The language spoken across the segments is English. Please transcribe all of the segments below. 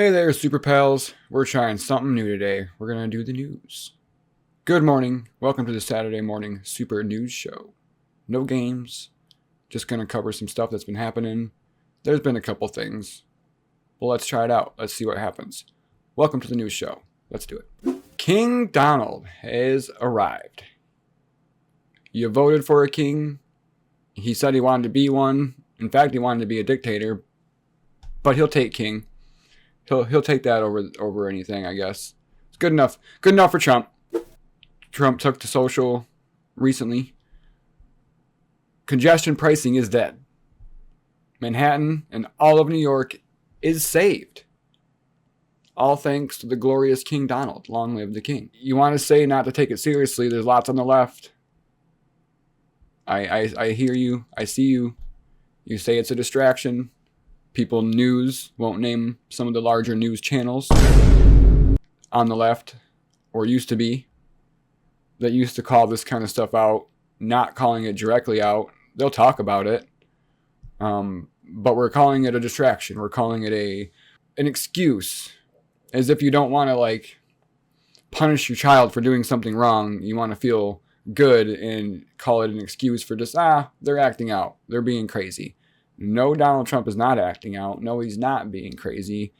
Hey there, Super Pals. We're trying something new today. We're going to do the news. Good morning. Welcome to the Saturday morning Super News Show. No games. Just going to cover some stuff that's been happening. There's been a couple things. Well, let's try it out. Let's see what happens. Welcome to the news show. Let's do it. King Donald has arrived. You voted for a king. He said he wanted to be one. In fact, he wanted to be a dictator. But he'll take king. He'll take that over anything, I guess. It's good enough. Good enough for Trump. Trump took to social recently. Congestion pricing is dead. Manhattan and all of New York is saved. All thanks to the glorious King Donald. Long live the king. You want to say not to take it seriously. There's lots on the left. I hear you. I see you. You say it's a distraction. People news won't name some of the larger news channels on the left, or used to be, that used to call this kind of stuff out, not calling it directly out. They'll talk about it, but we're calling it a distraction. We're calling it an excuse, as if you don't want to punish your child for doing something wrong. You want to feel good and call it an excuse for just they're acting out, they're being crazy. No, Donald Trump is not acting out. No, he's not being crazy.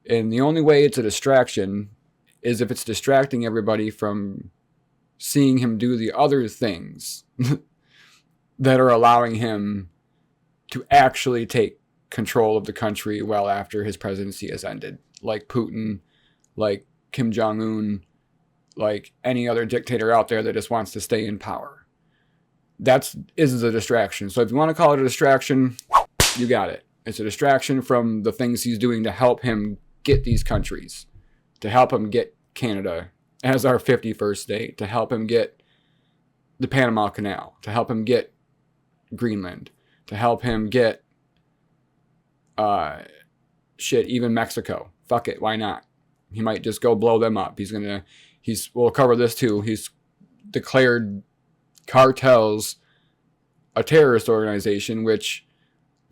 And the only way it's a distraction is if it's distracting everybody from seeing him do the other things that are allowing him to actually take control of the country well after his presidency has ended. Like Putin, like Kim Jong-un, like any other dictator out there that just wants to stay in power. That is a distraction. So if you want to call it a distraction, you got it. It's a distraction from the things he's doing to help him get these countries, to help him get Canada as our 51st state, to help him get the Panama Canal, to help him get Greenland, to help him get even Mexico. Fuck it, why not? He might just go blow them up. We'll cover this too. He's declared cartels a terrorist organization, which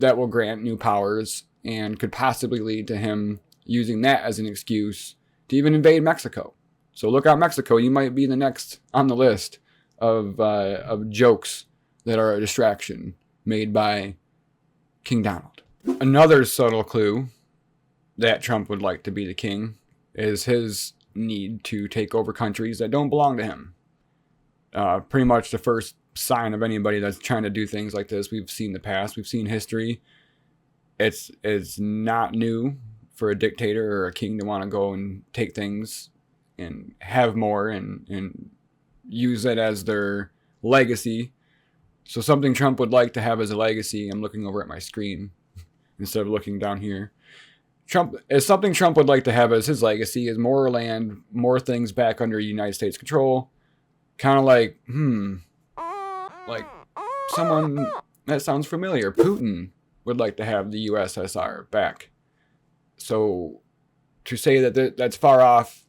that will grant new powers and could possibly lead to him using that as an excuse to even invade Mexico. So look out, Mexico. You might be the next on the list of jokes that are a distraction made by King Donald. Another subtle clue that Trump would like to be the king is his need to take over countries that don't belong to him. Pretty much the first sign of anybody that's trying to do things like this. We've seen the past. We've seen history. It's not new for a dictator or a king to want to go and take things and have more and use it as their legacy. So something Trump would like to have as a legacy, I'm looking over at my screen instead of looking down here. Something Trump would like to have as his legacy is more land, more things back under United States control. Kind of like someone that sounds familiar. Putin would like to have the USSR back. So to say that that's far off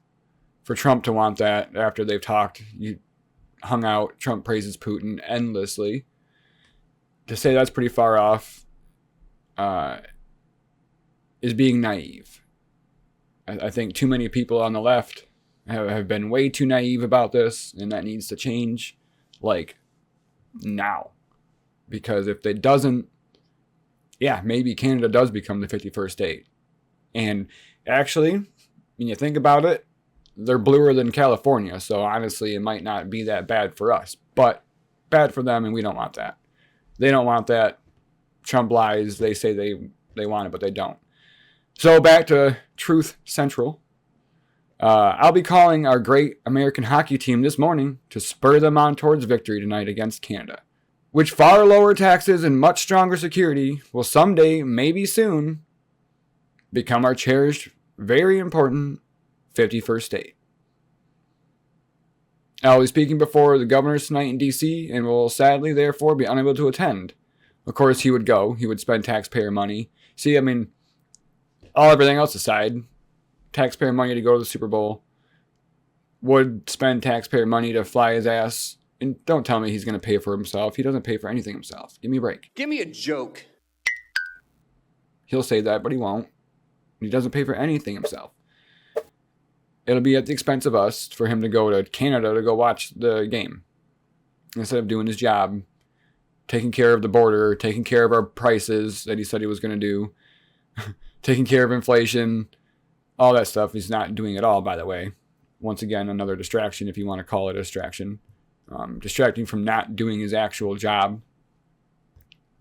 for Trump to want that after they've talked, hung out, Trump praises Putin endlessly. To say that's pretty far off is being naive. I think too many people on the left have been way too naive about this, and that needs to change now. Because if it doesn't, maybe Canada does become the 51st state. And actually, when you think about it, they're bluer than California, so honestly, it might not be that bad for us. But bad for them, and we don't want that. They don't want that. Trump lies. They say they want it, but they don't. So back to Truth Central. I'll be calling our great American hockey team this morning to spur them on towards victory tonight against Canada, which far lower taxes and much stronger security will someday, maybe soon, become our cherished, very important 51st state. I'll be speaking before the governors tonight in D.C. and will sadly, therefore, be unable to attend. Of course, he would go. He would spend taxpayer money. See, everything else aside, taxpayer money to go to the Super Bowl, would spend taxpayer money to fly his ass. And don't tell me he's going to pay for himself. He doesn't pay for anything himself. Give me a break. Give me a joke. He'll say that, but he won't. He doesn't pay for anything himself. It'll be at the expense of us for him to go to Canada to go watch the game instead of doing his job, taking care of the border, taking care of our prices that he said he was going to do, taking care of inflation, all that stuff. He's not doing it all, by the way. Once again, another distraction, if you want to call it a distraction. Distracting from not doing his actual job.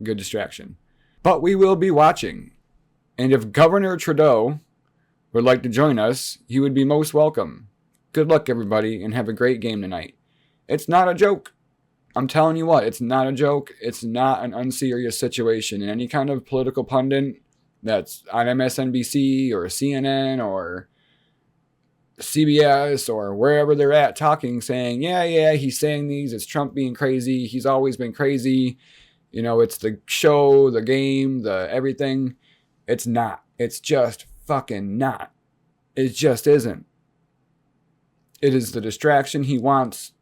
Good distraction. But we will be watching. And if Governor Trudeau would like to join us, he would be most welcome. Good luck, everybody, and have a great game tonight. It's not a joke. I'm telling you what, it's not a joke. It's not an unserious situation. And any kind of political pundit that's on MSNBC or CNN or CBS or wherever they're at talking, saying, yeah, he's saying these, it's Trump being crazy, he's always been crazy, you know, it's the show, the game, the everything. It's not. It's just fucking not. It just isn't. It is the distraction he wants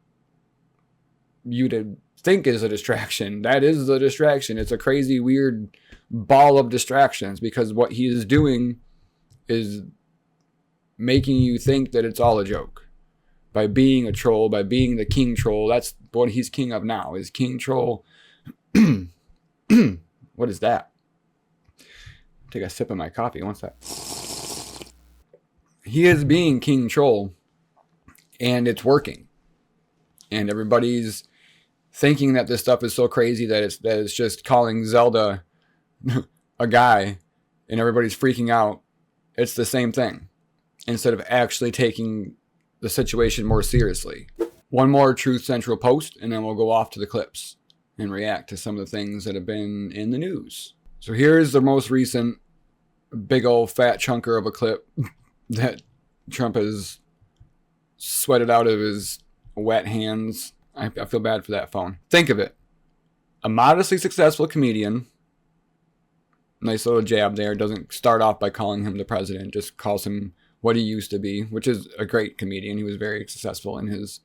you to think is a distraction. That is the distraction. It's a crazy, weird ball of distractions, because what he is doing is making you think that it's all a joke. By being a troll, by being the king troll. That's what he's king of now, is king troll. What is that? Take a sip of my coffee. What's that? He is being king troll, and it's working. And everybody's thinking that this stuff is so crazy that it's just calling Zelda a guy, and everybody's freaking out. It's the same thing, instead of actually taking the situation more seriously. One more Truth Central post, and then we'll go off to the clips and react to some of the things that have been in the news. So here's the most recent big old fat chunker of a clip that Trump has sweated out of his wet hands. I feel bad for that phone. Think of it. A modestly successful comedian, nice little jab there, doesn't start off by calling him the president, just calls him what he used to be, which is a great comedian. He was very successful in his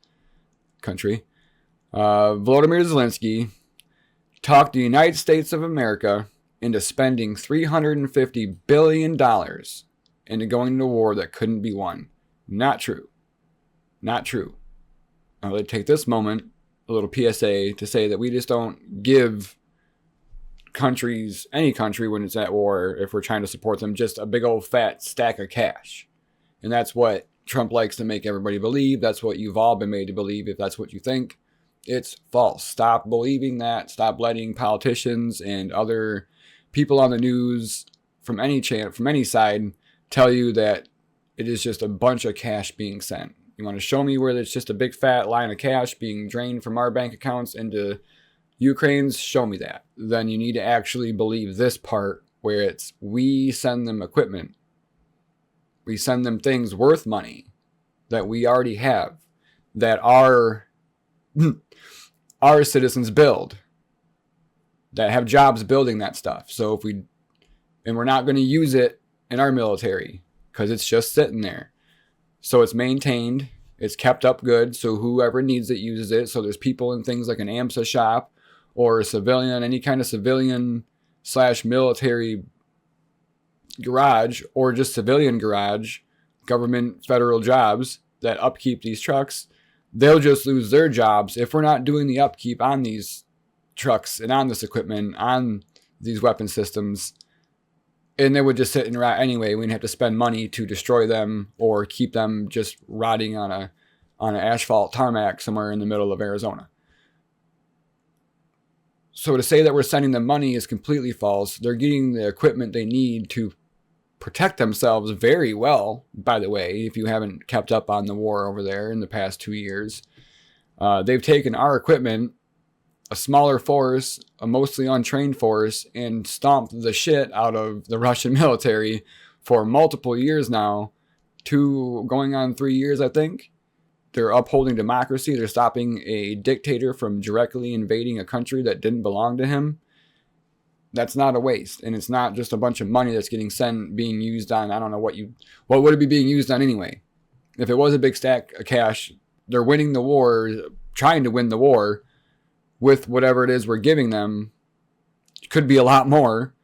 country. Volodymyr Zelensky talked the United States of America into spending $350 billion into going to a war that couldn't be won. Not true. Not true. I would take this moment, a little PSA, to say that we just don't give countries, any country when it's at war, if we're trying to support them, just a big old fat stack of cash. And that's what Trump likes to make everybody believe. That's what you've all been made to believe, if that's what you think. It's false. Stop believing that. Stop letting politicians and other people on the news from any channel, from any side, tell you that it is just a bunch of cash being sent. You want to show me where there's just a big fat line of cash being drained from our bank accounts into Ukraine's? Show me that. Then you need to actually believe this part, where it's we send them equipment. We send them things worth money that we already have, that our citizens build, that have jobs building that stuff. So and we're not going to use it in our military because it's just sitting there. So it's maintained, it's kept up good, so whoever needs it uses it. So there's people in things like an AMSA shop or a civilian, any kind of civilian / military garage, or just civilian garage, government federal jobs that upkeep these trucks. They'll just lose their jobs if we're not doing the upkeep on these trucks and on this equipment, on these weapon systems. And they would just sit and rot anyway. We'd have to spend money to destroy them or keep them just rotting on an asphalt tarmac somewhere in the middle of Arizona. So to say that we're sending them money is completely false. They're getting the equipment they need to protect themselves very well, by the way, if you haven't kept up on the war over there in the past 2 years. They've taken our equipment, a smaller force, a mostly untrained force, and stomped the shit out of the Russian military for multiple years now. 2 going on 3 years, I think. They're upholding democracy. They're stopping a dictator from directly invading a country that didn't belong to him. That's not a waste. And it's not just a bunch of money that's getting sent, being used on, I don't know what would it be being used on anyway? If it was a big stack of cash, they're winning the war, trying to win the war with whatever it is we're giving them. It could be a lot more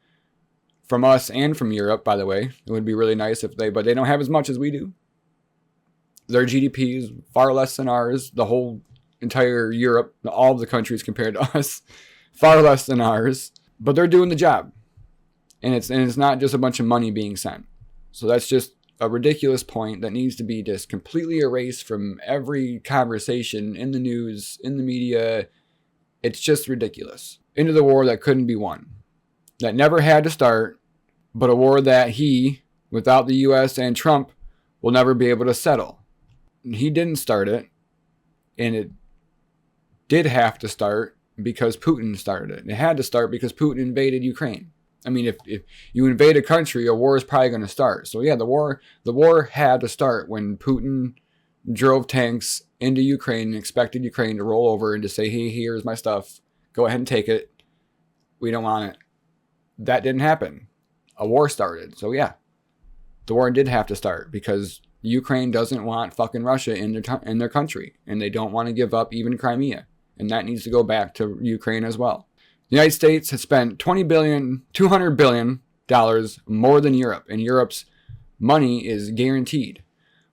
from us and from Europe, by the way. It would be really nice but they don't have as much as we do. Their GDP is far less than ours. The whole entire Europe, all of the countries compared to us, far less than ours. But they're doing the job. And it's not just a bunch of money being sent. So that's just a ridiculous point that needs to be just completely erased from every conversation in the news, in the media. It's just ridiculous. Into the war that couldn't be won. That never had to start, but a war that he, without the US and Trump, will never be able to settle. He didn't start it, and it did have to start because Putin started it. It had to start because Putin invaded Ukraine. I mean, if you invade a country, a war is probably going to start. So yeah, the war had to start when Putin drove tanks into Ukraine and expected Ukraine to roll over and to say, hey, here's my stuff. Go ahead and take it. We don't want it. That didn't happen. A war started. So yeah, the war did have to start because Ukraine doesn't want fucking Russia in their country, and they don't want to give up even Crimea, and that needs to go back to Ukraine as well. The United States has spent $200 billion more than Europe, and Europe's money is guaranteed,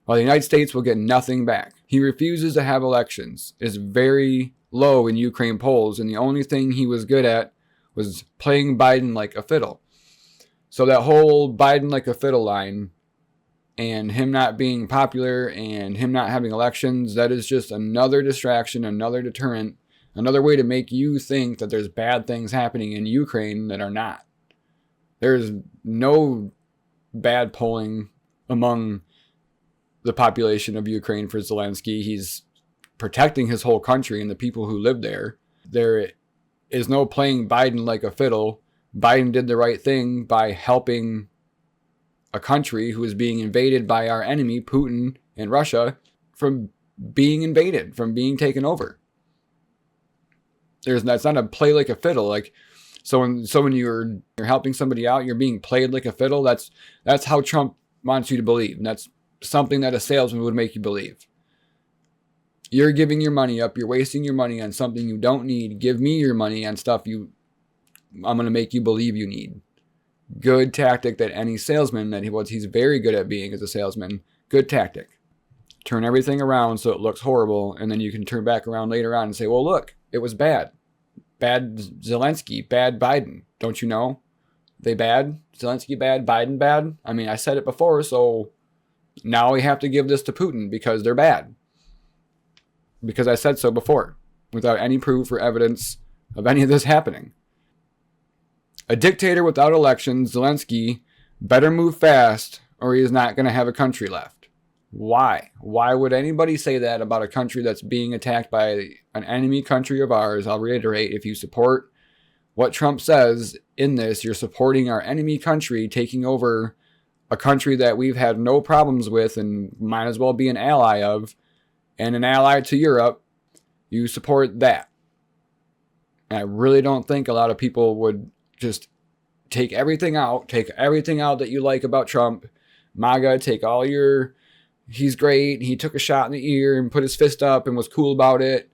while the United States will get nothing back. He refuses to have elections, is very low in Ukraine polls, and the only thing he was good at was playing Biden like a fiddle. So that whole Biden like a fiddle line and him not being popular and him not having elections, that is just another distraction, another deterrent, another way to make you think that there's bad things happening in Ukraine that are not. There's no bad polling among the population of Ukraine for Zelensky. He's protecting his whole country and the people who live there. There is no playing Biden like a fiddle. Biden did the right thing by helping a country who is being invaded by our enemy, Putin and Russia, from being invaded, from being taken over. That's not a play like a fiddle. Like, so when you're helping somebody out, you're being played like a fiddle. That's how Trump wants you to believe. And that's something that a salesman would make you believe. You're giving your money up. You're wasting your money on something you don't need. Give me your money on stuff I'm going to make you believe you need. Good tactic that any salesman, he's very good at being as a salesman. Good tactic. Turn everything around so it looks horrible, and then you can turn back around later on and say, well, look, it was bad. Bad Zelensky, bad Biden. Don't you know? They bad. Zelensky bad, Biden bad. I mean, I said it before, so now we have to give this to Putin because they're bad. Because I said so before, without any proof or evidence of any of this happening. A dictator without elections, Zelensky, better move fast or he is not going to have a country left. Why? Why would anybody say that about a country that's being attacked by an enemy country of ours? I'll reiterate, if you support what Trump says in this, you're supporting our enemy country taking over a country that we've had no problems with and might as well be an ally of, and an ally to Europe. You support that. And I really don't think a lot of people would just take everything out that you like about Trump. MAGA, take all your, he's great, he took a shot in the ear and put his fist up and was cool about it.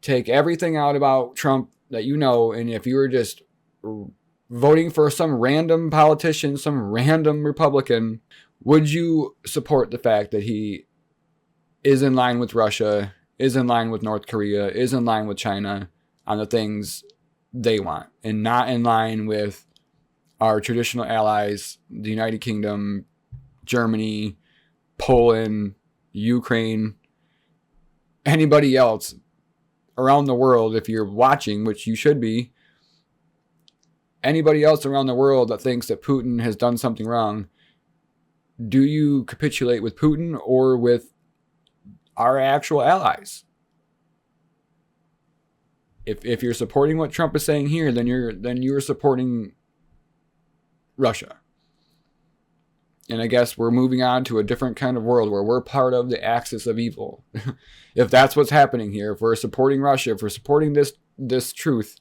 Take everything out about Trump that you know, and if you were just voting for some random politician, some random Republican, would you support the fact that he is in line with Russia, is in line with North Korea, is in line with China on the things they want, and not in line with our traditional allies, the United Kingdom, Germany, Poland, Ukraine, anybody else around the world? If you're watching, which you should be, anybody else around the world that thinks that Putin has done something wrong, do you capitulate with Putin or with our actual allies? If you're supporting what Trump is saying here, then you're supporting Russia. And I guess we're moving on to a different kind of world where we're part of the axis of evil. If that's what's happening here, if we're supporting Russia, if we're supporting this truth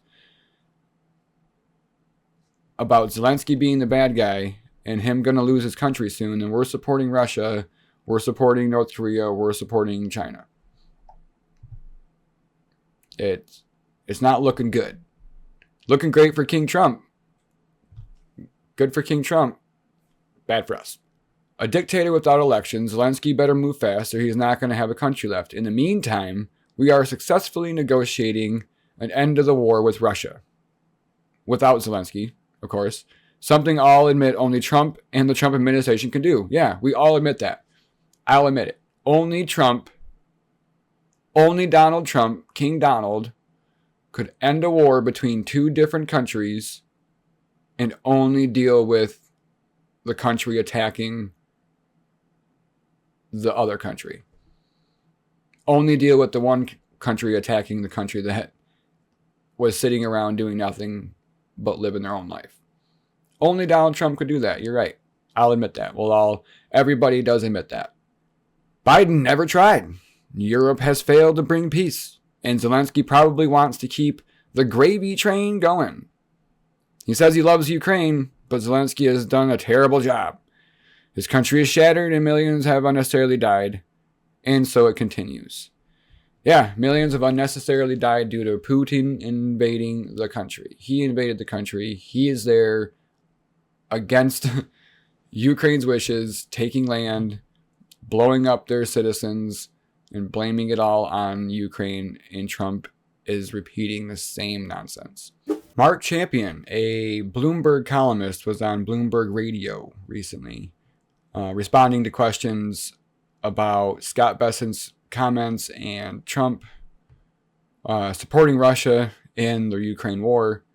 about Zelensky being the bad guy and him going to lose his country soon, then we're supporting Russia, we're supporting North Korea, we're supporting China. It's not looking good. Looking great for King Trump. Good for King Trump. Bad for us. A dictator without elections, Zelensky better move fast or he's not going to have a country left. In the meantime, we are successfully negotiating an end to the war with Russia. Without Zelensky, of course. Something I'll admit only Trump and the Trump administration can do. Yeah, we all admit that. I'll admit it. Only Donald Trump, King Donald, could end a war between two different countries and only deal with the country attacking the other country. Only deal with the one country attacking the country that was sitting around doing nothing but living their own life. Only Donald Trump could do that. You're right. I'll admit that. Well, everybody does admit that. Biden never tried. Europe has failed to bring peace, and Zelensky probably wants to keep the gravy train going. He says he loves Ukraine, but Zelensky has done a terrible job. His country is shattered and millions have unnecessarily died, and so it continues. Yeah, millions have unnecessarily died due to Putin invading the country. He invaded the country. He is there against Ukraine's wishes, taking land, blowing up their citizens, and blaming it all on Ukraine, and Trump is repeating the same nonsense. Mark Champion, a Bloomberg columnist, was on Bloomberg Radio recently, responding to questions about Scott Bessent's comments and Trump supporting Russia in the Ukraine war.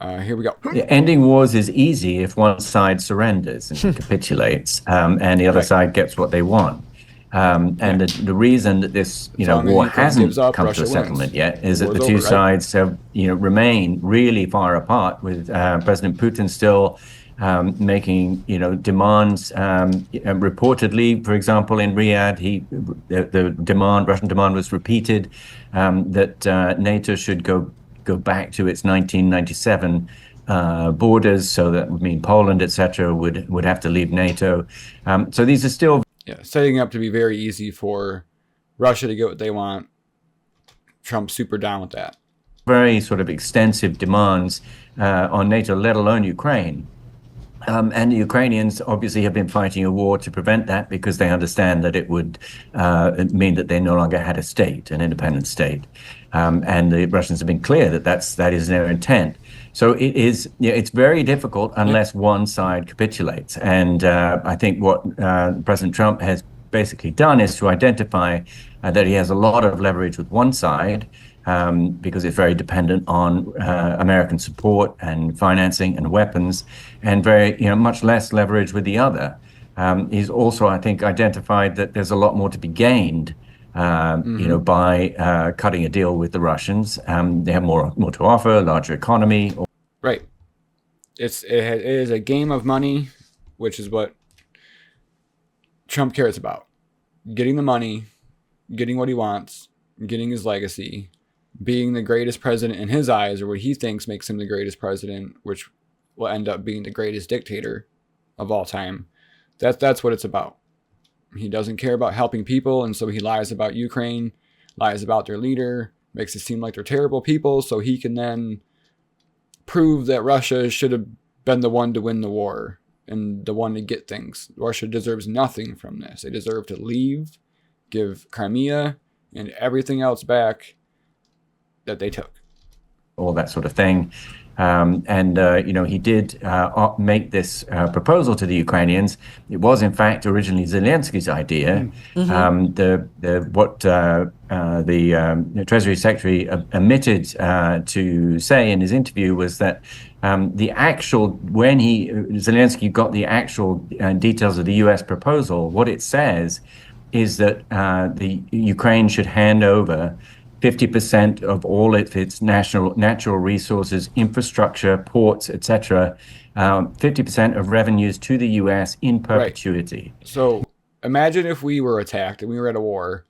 Here we go. Ending wars is easy if one side surrenders and capitulates, and the other side gets what they want. And the reason that this war hasn't come to a settlement yet is that the two sides have remain really far apart, with President Putin still making demands. Reportedly, for example, in Riyadh, the Russian demand was repeated that NATO should go back to its 1997 borders, so that would mean Poland, etc., would have to leave NATO. So these are still setting up to be very easy for Russia to get what they want. Trump's super down with that. Very sort of extensive demands on NATO, let alone Ukraine. And the Ukrainians obviously have been fighting a war to prevent that, because they understand that it would mean that they no longer had a state, an independent state. And the Russians have been clear that that is their intent. So it's very difficult unless one side capitulates. And I think what President Trump has basically done is to identify that he has a lot of leverage with one side, because it's very dependent on American support and financing and weapons, and very much less leverage with the other. He's also, I think, identified that there's a lot more to be gained by cutting a deal with the Russians. They have more to offer, larger economy. Right. It is a game of money, which is what Trump cares about. Getting the money, getting what he wants, getting his legacy, being the greatest president in his eyes, or what he thinks makes him the greatest president, which will end up being the greatest dictator of all time. That's what it's about. He doesn't care about helping people, and so he lies about Ukraine, lies about their leader, makes it seem like they're terrible people, so he can then prove that Russia should have been the one to win the war and the one to get things. Russia deserves nothing from this. They deserve to leave, give Crimea and everything else back that they took. All that sort of thing. He did make this proposal to the Ukrainians. It was, in fact, originally Zelensky's idea. What the Treasury Secretary admitted to say in his interview was that when Zelensky got the actual details of the U.S. proposal, what it says is that the Ukraine should hand over 50% of all of its natural resources, infrastructure, ports, etc., 50% of revenues to the U.S. in perpetuity. Right. So imagine if we were attacked and we were at a war,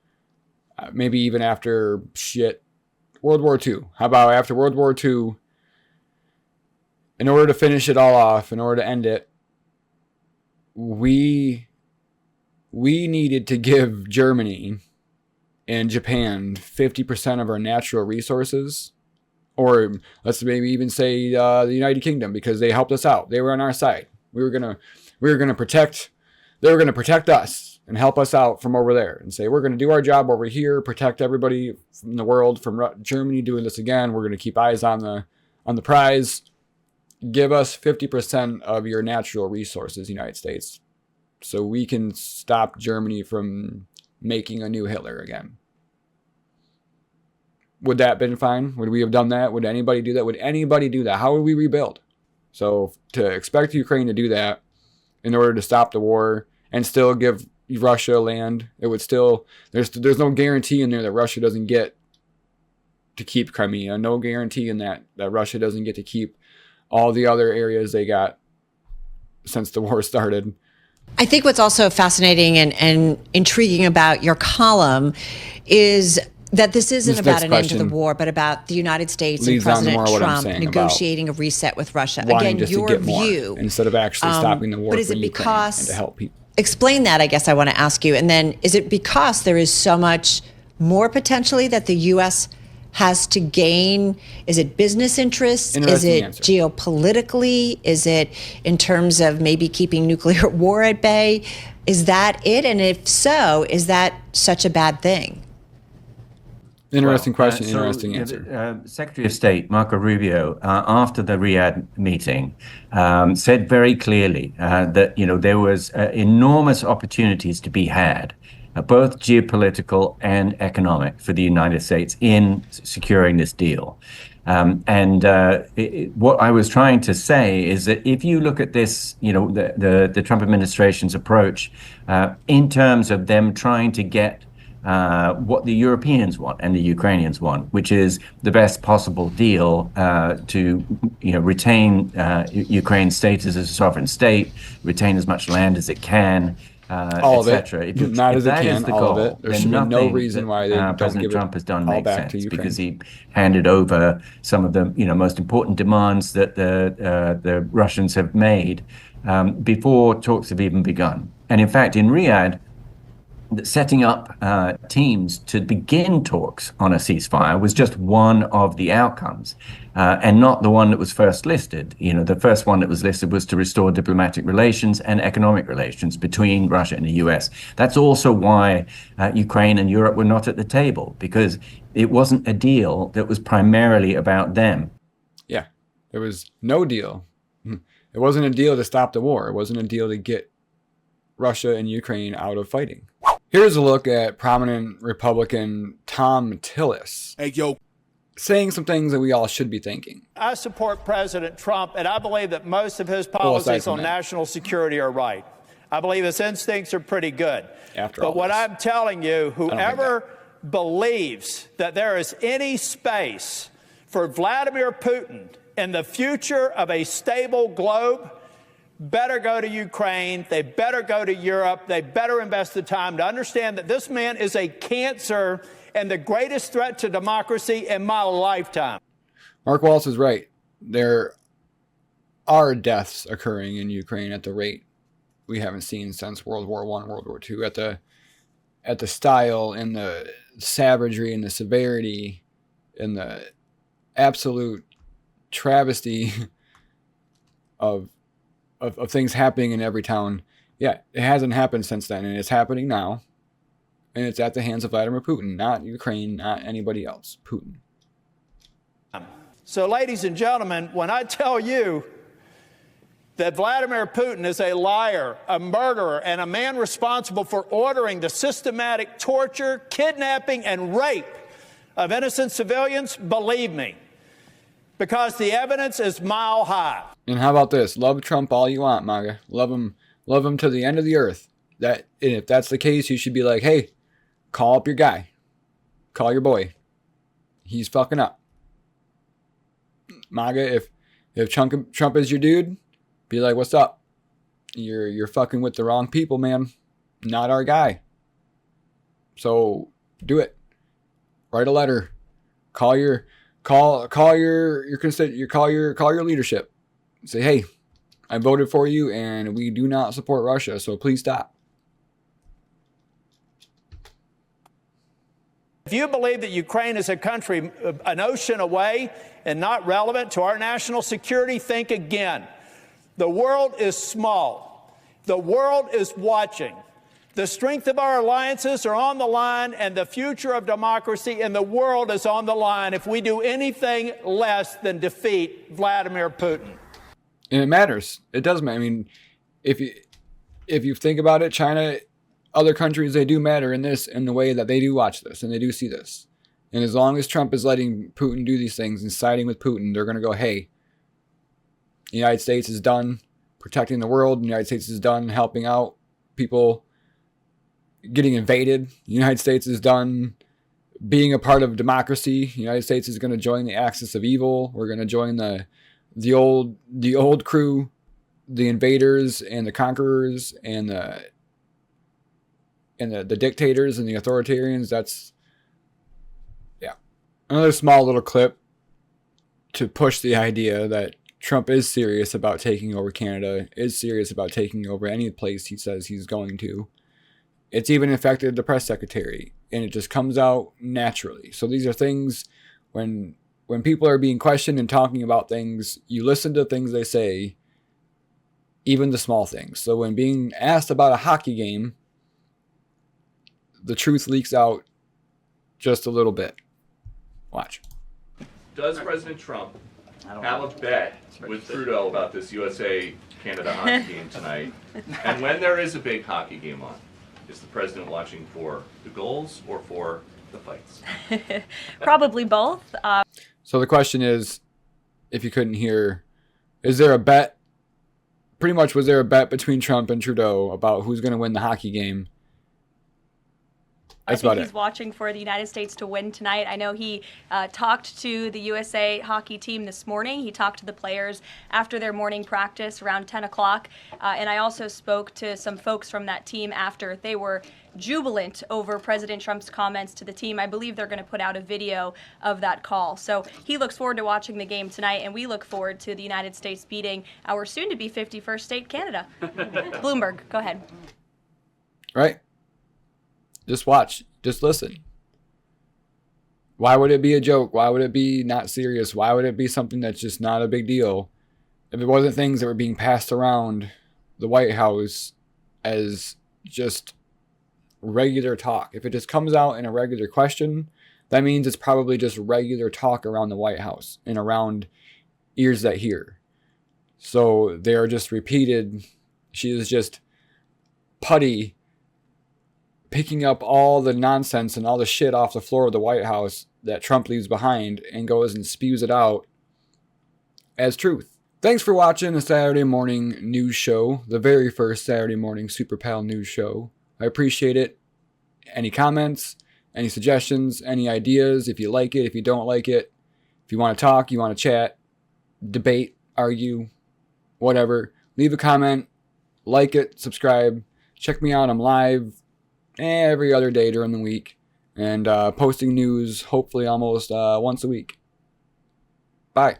maybe even after World War II. How about after World War II, in order to finish it all off, in order to end it, we needed to give Germany and Japan 50% of our natural resources, Or let's maybe even say the United Kingdom, because they helped us out. They were on our side. We were gonna protect. They were gonna protect us and help us out from over there, and say we're gonna do our job over here, protect everybody from the world, from Germany doing this again. We're gonna keep eyes on the prize. Give us 50% of your natural resources, United States, so we can stop Germany from making a new Hitler again. Would that have been fine? Would we have done that? Would anybody do that? Would anybody do that? How would we rebuild? So to expect Ukraine to do that in order to stop the war and still give Russia land, it would still, there's no guarantee in there that Russia doesn't get to keep Crimea. No guarantee in that Russia doesn't get to keep all the other areas they got since the war started. I think what's also fascinating and intriguing about your column is that this isn't about an end to the war, but about the United States and President Trump negotiating a reset with Russia. Again, your view. Instead of actually stopping the war from Ukraine and to help people. Explain that, I guess I want to ask you. And then is it because there is so much more potentially that the U.S. has to gain? Is it business interests? Is it geopolitically? Is it in terms of maybe keeping nuclear war at bay? Is that it? And if so, is that such a bad thing? Interesting question, interesting answer. Secretary of State Marco Rubio, after the Riyadh meeting, said very clearly that there was enormous opportunities to be had, both geopolitical and economic, for the United States in securing this deal. What I was trying to say is that if you look at this, the Trump administration's approach in terms of them trying to get what the Europeans want and the Ukrainians want, which is the best possible deal to retain Ukraine's status as a sovereign state, retain as much land as it can, all of it, not as it can, all of it. There should be no reason why President Trump has done makes sense, because he handed over some of the most important demands that the Russians have made before talks have even begun. And in fact, in Riyadh, setting up teams to begin talks on a ceasefire was just one of the outcomes, and not the one that was first listed. The first one that was listed was to restore diplomatic relations and economic relations between Russia and the U.S. That's also why Ukraine and Europe were not at the table, because it wasn't a deal that was primarily about them. Yeah, there was no deal. It wasn't a deal to stop the war. It wasn't a deal to get Russia and Ukraine out of fighting. Here's a look at prominent Republican Tom Tillis. Hey, yo. Saying some things that we all should be thinking. I support President Trump, and I believe that most of his policies on national security are right. I believe his instincts are pretty good. But what I'm telling you, whoever believes that there is any space for Vladimir Putin in the future of a stable globe better go to Ukraine, they better go to Europe, they better invest the time to understand that this man is a cancer and the greatest threat to democracy in my lifetime. Mark Waltz is right. There are deaths occurring in Ukraine at the rate we haven't seen since World War I, World War II, at the style and the savagery and the severity and the absolute travesty of things happening in every town. Yeah, it hasn't happened since then, and it's happening now. And it's at the hands of Vladimir Putin, not Ukraine, not anybody else. Putin. So, ladies and gentlemen, when I tell you that Vladimir Putin is a liar, a murderer, and a man responsible for ordering the systematic torture, kidnapping, and rape of innocent civilians, believe me, because the evidence is mile high. And how about this? Love Trump all you want, MAGA. Love him to the end of the earth. If that's the case, you should be like, hey, call up your guy. Call your boy. He's fucking up. MAGA, if Trump is your dude, be like, what's up? You're fucking with the wrong people, man. Not our guy. So do it. Write a letter. Call your leadership. Say, hey, I voted for you and we do not support Russia, so please stop. If you believe that Ukraine is a country an ocean away and not relevant to our national security, think again. The world is small. The world is watching. The strength of our alliances are on the line, and the future of democracy in the world is on the line if we do anything less than defeat Vladimir Putin. And it matters. It does matter. I mean, if you think about it, China, other countries, they do matter in the way that they do watch this and they do see this. And as long as Trump is letting Putin do these things and siding with Putin, they're going to go, hey, the United States is done protecting the world. The United States is done helping out people getting invaded. The United States is done being a part of democracy. The United States is going to join the axis of evil. We're going to join the old crew, the invaders and the conquerors and the dictators and the authoritarians. That's, yeah. Another small little clip to push the idea that Trump is serious about taking over Canada, is serious about taking over any place he says he's going to. It's even affected the press secretary, and it just comes out naturally. So these are things when people are being questioned and talking about things, you listen to things they say, even the small things. So when being asked about a hockey game, the truth leaks out just a little bit. Watch. Does President Trump have a bet with Trudeau about this USA-Canada hockey game tonight? And when there is a big hockey game on, is the president watching for the goals or for the fights? Probably both. So the question is, if you couldn't hear, is there a bet? Pretty much, was there a bet between Trump and Trudeau about who's going to win the hockey game? I think he's watching for the United States to win tonight. I know he talked to the USA hockey team this morning. He talked to the players after their morning practice around 10 o'clock. And I also spoke to some folks from that team after. They were jubilant over President Trump's comments to the team. I believe they're going to put out a video of that call. So he looks forward to watching the game tonight, and we look forward to the United States beating our soon-to-be 51st state, Canada. Bloomberg, go ahead. Right. Just watch. Just listen. Why would it be a joke? Why would it be not serious? Why would it be something that's just not a big deal? If it wasn't things that were being passed around the White House as just regular talk. If it just comes out in a regular question, that means it's probably just regular talk around the White House and around ears that hear. So they are just repeated. She is just putty, picking up all the nonsense and all the shit off the floor of the White House that Trump leaves behind and goes and spews it out as truth. Thanks for watching the Saturday morning news show, the very first Saturday morning Super Pal news show. I appreciate it. Any comments, any suggestions, any ideas, if you like it, if you don't like it, if you want to talk, you want to chat, debate, argue, whatever, leave a comment, like it, subscribe, check me out. I'm live every other day during the week and posting news hopefully almost once a week. Bye.